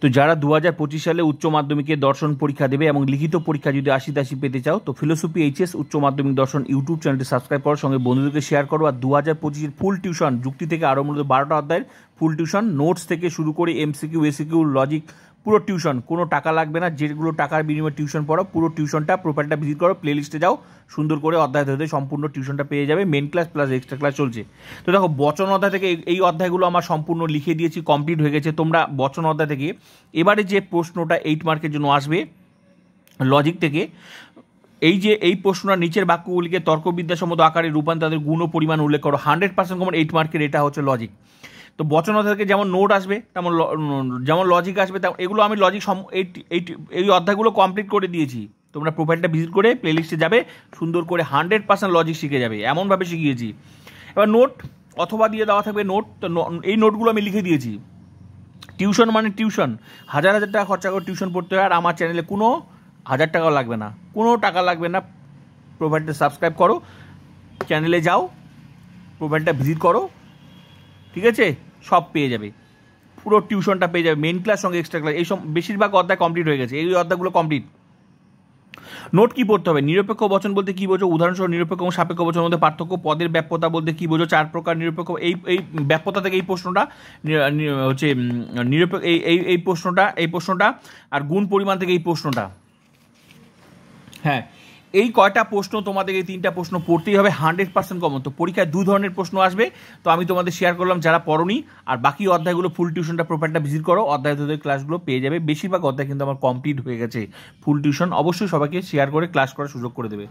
তো যারা 2025 সালে উচ্চ মাধ্যমিকে দর্শন পরীক্ষা দেবে এবং লিখিত পরীক্ষা যদি 80-80 পেতে চাও, তো ফিলোসফি এইচএস উচ্চ মাধ্যমিক দর্শন ইউটিউব চ্যানেলটি সাবস্ক্রাইব করো, সঙ্গে বন্ধুদেরকে শেয়ার করো। আর 2025-এর ফুল টিউশন, যুক্তি থেকে আরও মূলত 12টা অধ্যায়ের ফুল টিউশন, নোটস থেকে শুরু করে এমসিকিউ, এসিকিউ, লজিক, পুরো টিউশন, কোনো টাকা লাগবে না। যেগুলো টাকার বিনিময়ে টিউশন পড়ো, পুরো টিউশনটা প্রোফাইলটা ভিজিট করো, প্লে লিস্টে যাও, সুন্দর করে অধ্যায় ধরে সম্পূর্ণ টিউশনটা পেয়ে যাবে। Main class plus extra class চলছে। তো দেখো, বচন অধ্যায় থেকে এই অধ্যায়গুলো আমার সম্পূর্ণ লিখে দিয়েছি, কমপ্লিট হয়ে গেছে। তোমরা বচন অধ্যায় থেকে এবারে যে প্রশ্নটা 8 মার্কের জন্য আসবে লজিক থেকে, এই প্রশ্নটা নিচের বাক্যগুলিকে তর্কবিদ্যাসম্মত আকারে রূপান্তরের গুণ ও পরিমাণ উল্লেখ করো। 100% কমন 8 মার্কের, এটা হচ্ছে লজিক। তো বচন অধ্যায় থেকে যেমন নোট আসবে, যেমন লজিক আসবে, তেমন এগুলো আমি লজিক এই অধ্যায়গুলো কমপ্লিট করে দিয়েছি। তোমরা প্রোফাইলটা ভিজিট করে প্লে লিস্টে যাবে, সুন্দর করে 100% লজিক শিখে যাবে, এমনভাবে শিখিয়েছি। এবার নোট অথবা দিয়ে দেওয়া থাকবে নোট, তো এই নোটগুলো আমি লিখে দিয়েছি। টিউশন মানে টিউশন, হাজার হাজার টাকা খরচা করে টিউশন পড়তে হয়, আর আমার চ্যানেলে কোনো 1000 টাকাও লাগবে না, কোনো টাকা লাগবে না। প্রোফাইলটা সাবস্ক্রাইব করো, চ্যানেলে যাও, প্রোফাইলটা ভিজিট করো, ঠিক আছে? সব পেয়ে যাবে, পুরো টিউশনটা পেয়ে যাবে, মেন ক্লাস সঙ্গে এক্সট্রা ক্লাস। এইসব বেশিরভাগ অধ্যায় কমপ্লিট হয়ে গেছে, এই অধ্যায়গুলো কমপ্লিট। নোট কি পড়তে হবে? নিরপেক্ষ বচন বলতে কি বোঝো? উদাহরণস্বরূপ নিরপেক্ষ এবং সাপেক্ষ বচনের মধ্যে পার্থক্য। পদের ব্যাপ্যতা বলতে কি বোঝো? 4 প্রকার নিরপেক্ষ। এই ব্যাপ্যতা থেকে এই প্রশ্নটা হচ্ছে নিরপেক্ষ, এই প্রশ্নটা আর গুণ পরিমাণ থেকে এই প্রশ্নটা। হ্যাঁ, এই কয়টা প্রশ্ন তোমাদের, এই 3টা প্রশ্ন পড়তেই হবে, 100% কমন। তো পরীক্ষায় 2 ধরনের প্রশ্ন আসবে, তো আমি তোমাদের শেয়ার করলাম যারা পড়োনি। আর বাকি অধ্যায়গুলো ফুল টিউশনটা প্রোফাইলটা ভিজিট করো, অধ্যায় ক্লাসগুলো পেয়ে যাবে। বেশিরভাগ অধ্যায় কিন্তু আমার কমপ্লিট হয়ে গেছে ফুল টিউশন। অবশ্যই সবাইকে শেয়ার করে ক্লাস করার সুযোগ করে দেবে।